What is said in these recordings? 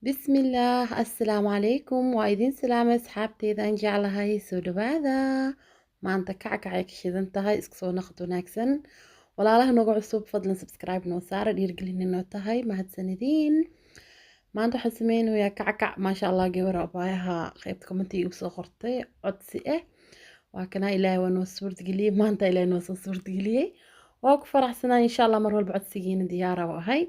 بسم الله السلام عليكم وأيدين سلامة أصحابتeyda aan jeclahay soo dhawaada maanta kackac ka shidan tahay isku soo noqod wanaagsan walaalaha nooga cusub fadlan subscribe noo saara dhiirgelin noo tahay mahadsanidin maanta waxaan sameynayaa kackac maasha Allah gabar abaayaha qaybta commentiga igu soo qortay codsi ah waa kana ilaahay waa noo suurtageliyey maanta ilaahay noo soo suurtageliyey waa ku faraxsanaa insha Allah mar walba codsigiina diyaara u ahay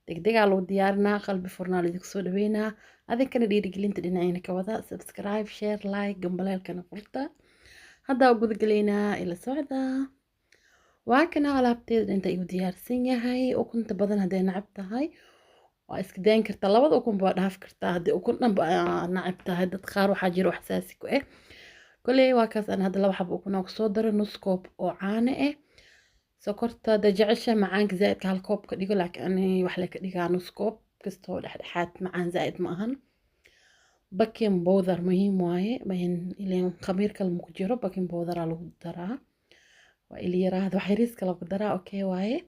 degdegaa loo diyaarinaa qalbi furnaa lidinku soo dhaweynaa adinkana dhiirigelinta dhinacayna ka wada subscribe share like gambaleelkana furta haddaa u gudagalaynaa ila socda waa kana alaabteeda inta igu diyaarsan yahay ukunta badan hadday nacab tahay waa iska dayn kartaa labada ukunba waa dhaaf kartaa haddii ukun dhanba nacab tahay dad qaar waxaa jiro xasaasi ku ah koley waa kaas aan hadda laba xabo ukun kusoo daro nus koob oo caano ah sokorta da jecesha macaanka zaaidka hal koob ka dhigo laakiin ani wax le ka dhigaa nus koob kastoo dhexdhexaad macaan zaaid ma ahan baking powder muhiim waaye ileen khamiir kale maku jiro baking powderaa lagu daraa waa ilyaraahda wax yariiska lagu daraa okay waaye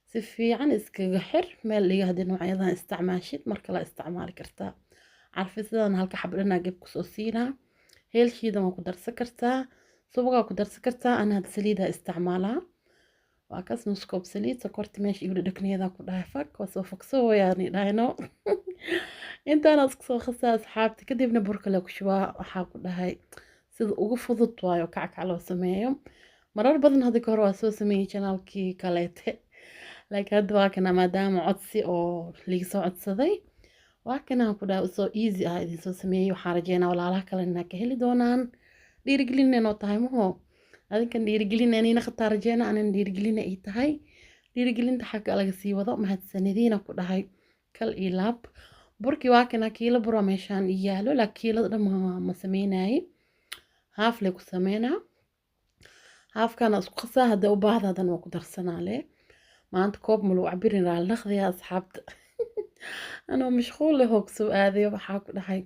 si fiican iskaga xir meel dhiga haddii noocyadan isticmaashid marka la isticmaali kartaa carfisadan halka xabdhanaa geb kusoo siinaa heelshiidan waa ku darsan kartaa subagaa ku darsan kartaa ana hadda saliidaa isticmaalaa waa kaas nus koob saliid sokorta meesha igu dhadhagneeda ku dhahay fak waa soo fogso wayaani dhahayno intaana isku soo khasaa asxaabta kadibna burka le ku shubaa waxaa ku dhahay sida ugu fudud waayo kackac loo sameeyo marar badan hadda ka hor waa soo sameeyey janaalkii kaleete laakiin hadda waa kana maadaama codsi oo liiga soo codsaday waa kana ku dhahay usoo easy ah idin soo sameeyey waxaan rajeynaa walaalaha kale inaa ka heli doonaan dhiirigelin inoo tahay maho adinkan dhiirigelin anina khataa rajeena anan dhiirigelin ay tahay dhiirigelinta xagga laga sii wado mahadsanadiina ku dhahay kal iyo laab burkii waa kana kiilo bura meeshaan yaalo laakiin kiilada dhan ma sameynaaye haaf le ku sameynaa haafkana isku qasaa hadda u baahda hadan waa ku darsanaa le maanta koob maluu cabirin raal naqdiya asxaabta anoo mashquul ah oo kusoo aaday waxaa ku dhahay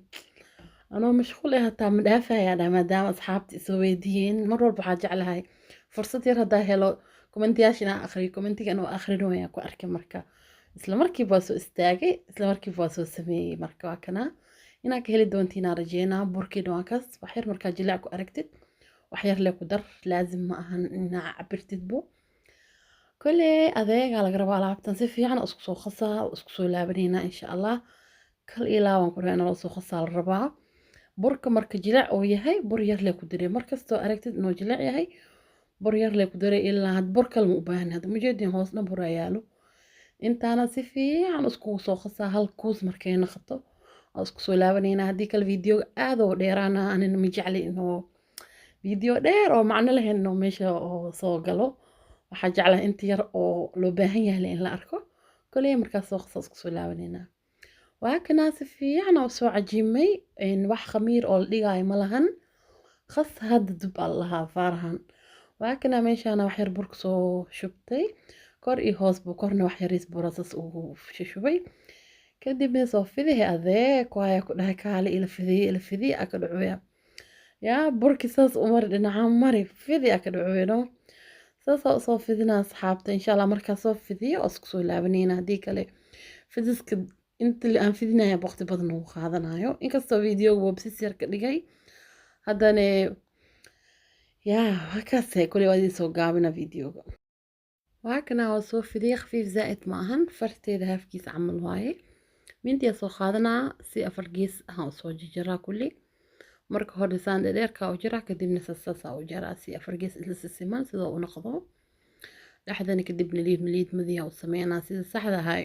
anoo mashquul ah hataa ma dhaafayaa dhaa maadaama asxaabta isoo weydiiyeen mar walba waxaa jeclahay fursad yar haddaa helo kommentiyaasha inaan akhriyo kommentigan oo akhrinoyaa ku arkay marka isla markiiba waa soo istaagay isla markiiba waa soo sameeyey marka waa kana inaa ka heli doontiinaa rajeynaa burkiina waa kaas wax yar markaa jilaac ku aragtid wax yar le ku dar laazim ma ahan inaa cabirtidbo kolley adeegaa laga rabaa alaabtan si fiican isku soo qasaa isku soo laabanayna insha allah kal iyo laaban ku reena loo soo qasaa la rabaa burka marka jilaac oo yahay bur yar le ku diray markastoo aragtid inuu jilaac yahay bur yar le ku diray ilaa had bur kale ma u baahan hadda mujeedin hoosna bur ayaalo intaana si fiican isku soo qasaa hal kuus markay noqoto oo isku soo laabanayna haddii kale fiidiyooga aad oo dheeraana anina ma jecli inuu fiidiyo dheer oo macno lahayn inuu meesha oo soo galo waxaa jeclahay inta yar oo loo baahan yahay in la arko koley markaas soo qasaa isku soo laabanayna waa kanaa si fiican oo soo cajiimay wax khamiir oo la dhigaayo ma lahan khas hadda dub aa lahaa faarahan waa kanaa meeshaana wax yar burka soo shubtay kor iyo hoos buu korna wax yariis burasas ugu shubay kadibna soo fidihi adeeg waaya ku dhahay kaale ila fidiye aa ka dhacuya yaa burki saas umari dhinaca mari fidi aa ka dhacuyno saasaa usoo fidinaa asxaabta insha allah markaa soo fidiyo oo isku soo laabanayna haddii kale fidiska inta aan fidinaya waqti badan uu qaadanayo inkastoo videoga websis yar ka dhigay haddana yaa wakaase kuley waa idin soo gaabina videoga waa kana waa soo fidiyay khafiif zaa'id ma ahan farteeda haafkiisa camal waaye mintiyaa soo qaadanaa si afar gees ahaan usoo jarjaraa kulli marka hore saan dheerka u jaraa kadibna saasaa u jaraa si afar gees isla siman sidoo u noqdo dhexdana kadibna liid madiya u sameynaa sida saxda ahay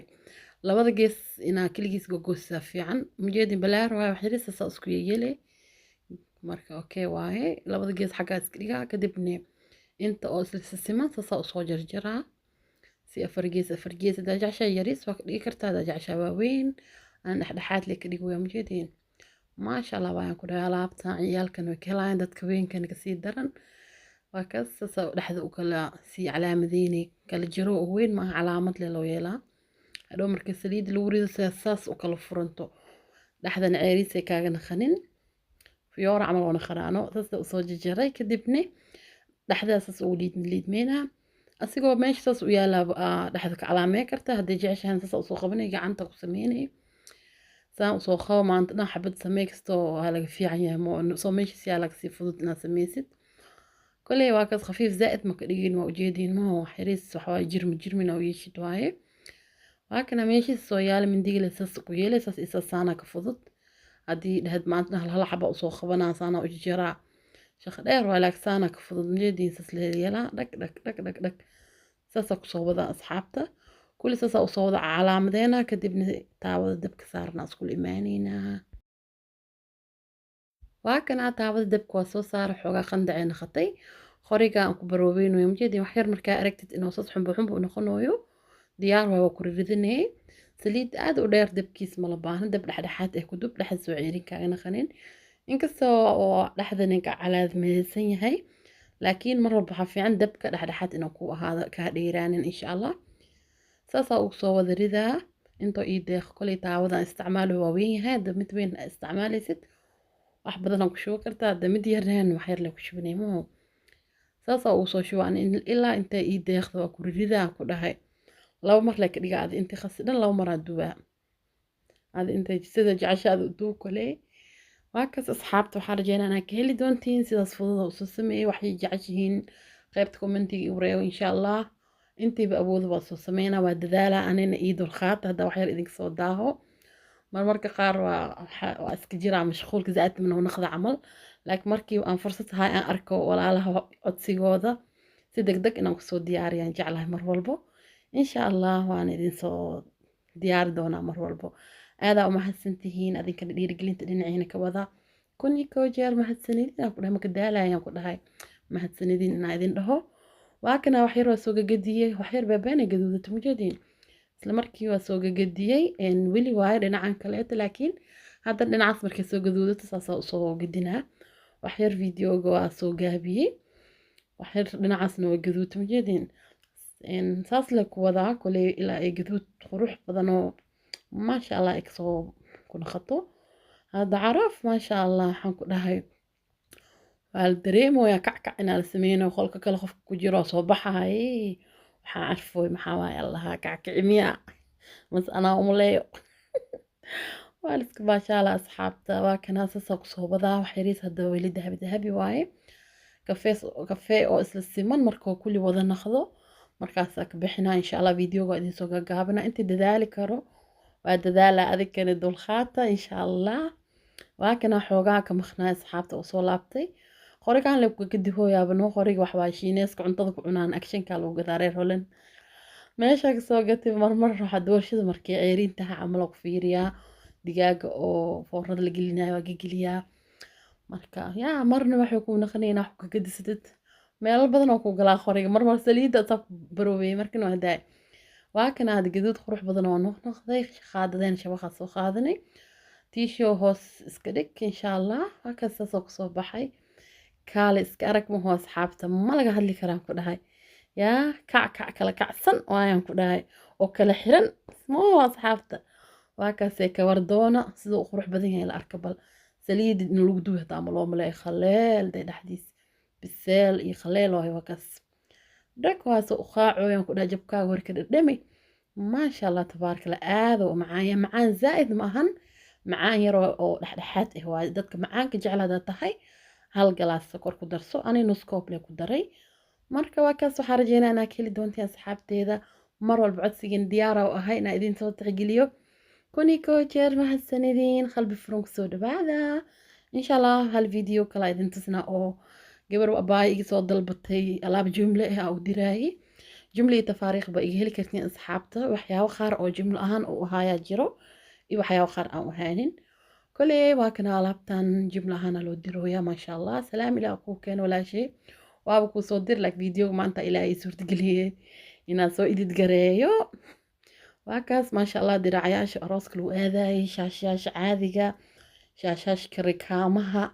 labada gees inaa kaligiis gogosa fiican mujeedin balaar waaye wax yariis saasaa isku yeele marka okay waaye labada gees xaggaa iska dhigaa kadibna inta oo isla siman saasaa usoo jarjaraa si afar gees hadaa jeceshaa yariis waa ka dhigi kartaa hadaa jeceshaa waaweyn aan dhexdhexaad le ka dhigi waa mujeedin maasha allah waan ku dhahay alaabtan ciyaalkan way ka helayaan dadka weynkan kasii daran waa kaas saasaa dhexda u kala sii calaamadeyni kala jiro oo weyn maaha calaamad le loo yeelaa hadhow marka saliid lagu rido saas u kala furanto dhexdana ceeriis ay kaaga naqanin fiyoora camal oo naqanaano saasa usoo jarjaray kadibna dhexdaasas ugu liidmeynaa asigoo meesha saas u yaalaa dhexda ka calaamey karta haddii jeceshahan saasa usoo qabanay gacanta ku sameynay saan usoo qabo maanta dhan xabad samey kastoo waa laga fiican yahay soo meeshiis yaa laga sii fudud inaad sameysid koley waa kaas khafiif zaa'id maka dhigin waa ujeediin maha wax yariis waxawaaye jirmina u yeeshid waaye waa kana meeshiis soo yaala mindigile saas ku yeelay saas isa saana ka fudud haddii dhahad maanta hal xaba usoo qabanaa saana u jaraa shaqo dheer waa laag saana ka fudud ujeediin saas la yeelaa dhag dhag dhag dhag dhag saasaa kusoo wadaa asxaabta كل ساسا وصودا علامتنا كدبنا taawada dabka saarnaa iskul imaaneynaa waa kana taawada dabka waa soo saara xoogaa qandacayna khatay qoriga aan ku baroobeynayo majeedin wax yar markaa aragtid inuu sas xunba noqonayo diyaar waa ku ridinay saliid aad u dheer dabkiis ma la baahna dab dhexdhexaad ah ku dub dhaxal soo ciirin kaaga naqanin inkastoo oo dhaxda ninka calaad meeysan yahay laakiin mar walba waxa fiican dabka dhexdhexaad inuu ku ahaado ka dheeraanin insha Allah saasaa ugu soo wada ridaa intoo ii deeq koley taawadan isticmaalo waa weyn yahay hadda mid weyn isticmaalaysid wax badan ku shubo kartaa hadda mid yaraan wax yar leh ku shubnay maho saasaa ugu soo shubaan ilaa inta ii deeqda waa ku ridaa ku dhahay laba mar le ka dhiga aad intii khasdan laba mar aad dubaa aad inta sida jeceshaad u duub koley waa kaas asxaabta waxaan rajeynaa inaad ka heli doontiin sidaas fudud oo soo sameeyay waxay jeceshihiin qaybta commentiga igu reebo insha Allah intiiba awood waa soo sameynaa waa dadaalaa anina ii dulqaata hadda wax yar idinka soo daaho marmarka qaar waa iska jiraa mashquulka zaa'id min naqda camal laakiin markii aan fursad tahay aan arko walaalaha codsigooda si degdeg inaan kusoo diyaariyaan jeclahay mar walbo insha Allah waan idin soo diyaari doonaa mar walbo aadaa u mahadsantihiin adinkana dhiirigelinta dhinaciina ka wada kun iyo koo jeer mahadsanidin aan ku dhahay maka daalayaan ku dhahay mahadsanidin inaan idin dhaho waa kana wax yar waa soo gagadiyey wax yar baabaana gaduudata mujeediin isla markii waa soo gagadiyey weli waayo dhinacan kaleeta laakiin hadda dhinacaas markay soo gaduudato saasaa usoo gadinaa wax yar videoga waa soo gaabiyey wax yar dhinacaasna waa gaduudta mujeediin saas le ku wadaa koley ilaa ay gaduud qurux badanoo maasha Allah ay kasoo ku naqato hadda caraaf maasha Allah waxaan ku dhahay والدريم ويا كعكع إن السمين وخلق كل خف كجرا صباحها إيه وحعرفه محاوي الله كعكع ميا بس أنا أملي والسك ما شاء الله أصحاب توا كناس سوق صوبة وحريس هذا ولي ذهبي واي كافيه أو إسل السمن مركو كل وضع ناخذه مركاسك بحنا إن شاء الله فيديو قاعدين سوق قابنا أنت دذلك رو وهذا هذيك كانت دول خاطة إن شاء الله وكنا حوجا كمخنا أصحاب وصولابتي qorigan la ku gadi hooyaaba noo qoriga wax waa shiineeska cuntada ku cunaan actionka lagu gadaareer holan meesha ka soo gatay marmar waxa doorshada markii ceerintaha camal ku fiiriyaa digaaga oo foornada la gelinayo waa geliyaa marka yaa marna waxay ku naqanayna wax ka gadisid meel badan oo ku galaa qoriga marmar saliida tab baroobay markii waa daay waa kana aad gaduud qurux badan oo noqday qaadadeen shabaqa soo qaadanay tiisho hoos iska dhig insha Allah waa ka soo baxay kaale iska arag ma hoos xaabta ma laga hadli karaan ku dhahay yaa kac kala kacsan waayaan ku dhahay oo kala xiran ma hoos xaabta waa kaasee ka war doona sida uu qurux badan yahay la arka bal saliid in lagu duubo hadaa ma loo malay khaleel day dhaxdiis biseel iyo khaleel waa kaas dhag waas u qaacooyaan ku dhahay jabkaaga hor ka dhadhami maasha Allah tabaaraka la aado macaan zaa'id ma ahan macaan yar oo dhexdhexaad ah waa dadka macaanka jeclaada tahay hal galaas sokor ku darso anay nus koob le ku daray marka waa kaas waxaan rajeynaa inaad ka heli doontaan asxaabteeda mar walba codsigan diyaara u ahay inaan idin soo tixgeliyo kuni koo jeer mahadsanidin qalbi furan kusoo dhawaada insha Allah hal video kala idin tusnaa oo gabar abaay iga soo dalbatay alaab jumle ah oo diraayay jumle tafaariiq ba iga heli kartiin asxaabta waxyaabo qaar oo jumle ahaan oo ahaaya jiro iyo waxyaabo qaar aan u haynin كله واكنا لابتان جملة هنا لو ديرويا ما شاء الله سلام إلى أخوك ولا شيء وأبوك صدر لك فيديو ما أنت إلى صورة قليه إن سو إديت قريو واكاس ما شاء الله دراعياش راسك لو هذا شاشاش عادية شاشاش كركامها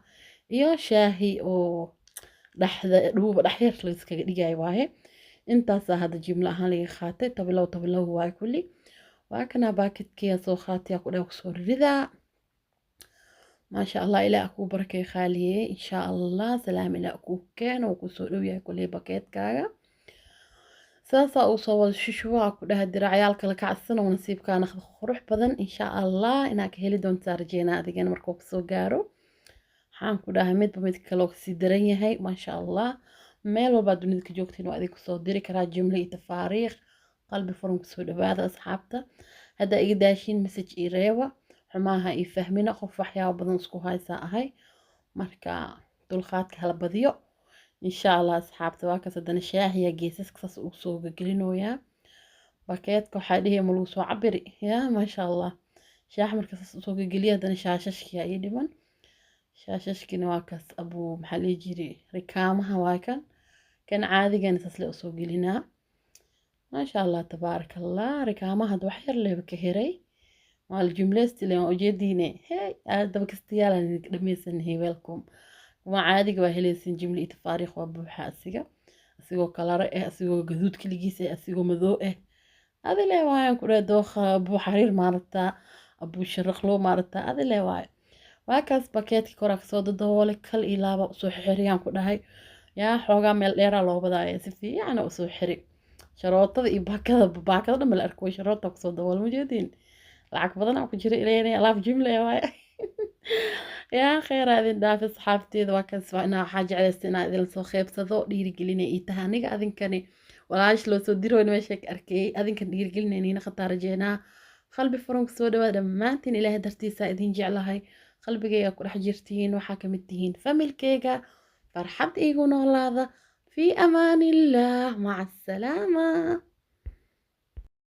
يا شاهي أو دحير لسك دقاي واهي انت هذا جملة هنا خاطر طبلو واي كلي واكنا باكت كيا سو خاطي أقول لك صور رذا ما شاء الله إلى أكو بركة خالية إن شاء الله سلام إلى أكو كان وكسولو يا كل باكيت كاغا saasaa uu soo wada shushuwaa ku dhaha diracyaalka la kacsan oo nasiibkaa naqda qurux badan insha allah inaad ka heli doontaa rajeynaa adigana markuu kasoo gaaro. waxaan ku dhahay midba midka kale oo kasii daran yahay maasha allah. meel walbaa dunida ka joogtiin waa idin kusoo diri karaa jumle iyo tafaariikh. qalbi furan kusoo dhawaada asxaabta. haddaa iga daashiin message ii reeba. xumaaha ii fahmina qof waxyaabo badan isku haysaa ahay. marka dulqaadka hala badiyo insha allah asxaabta. waa kas haddana shaahiya geesaska saas ugu soo gagelinoyaa. bakeedka waxaa dhihi ma lagu soo cabiri yaa maasha allah. shaah marka saas usoo gageliya haddana shaashashkiyaa ii dhiman. shaashashkina waa kaas abuu maxaa lii jiri rikaamaha waa kan. kan caadigana saas le usoo gelinaa. maasha allah tabaaraka allah. rikaamaha hadda wax yar leeba ka heray. waa la jumleystile waan ujeediine hey aadaba kastayaalan idinka dhameysannahay welcome. kuma caadiga waa helaysin jimle iyo tafaariikh waa buuxa asiga. asigoo kalaro ah asigoo gaduud keligiis ah asigoo madoo ah. adile waayan ku dhahay dooqa abuu xariir maaragtaa abuu sharaqloo maaragtaa adile waayo. waa kaas bakeedka koraa kasoo dadoole kal iyo laaba usoo xiriyaan ku dhahay. yaa xoogaa meel dheeraa loo badaaya si fiicana usoo xiri. sharootada iyo baakada dhan la arko sharoota kusoo dabool ma jeedin. lacag badan aan ku jira ilayna alaaf jimle waaye. yaa khayr aadin dhaaf asxaabteeda waa kaas inaa waxaa jeclaysta inaa idin soo qeybsado dhiirigelina ii tahay aniga adinkani walaash loo soo diroyn meesha ka arkay adinkan dhiirigelinayniina khataa rajeynaa. qalbi furan kusoo dhawaad dhammaantiin ilaahay dartiisa idin jeclahay. qalbigayga ku dhex jirtiin waxaa ka mid tihiin familkeyga. farxad iigu noolaada. في أمان الله مع السلامة.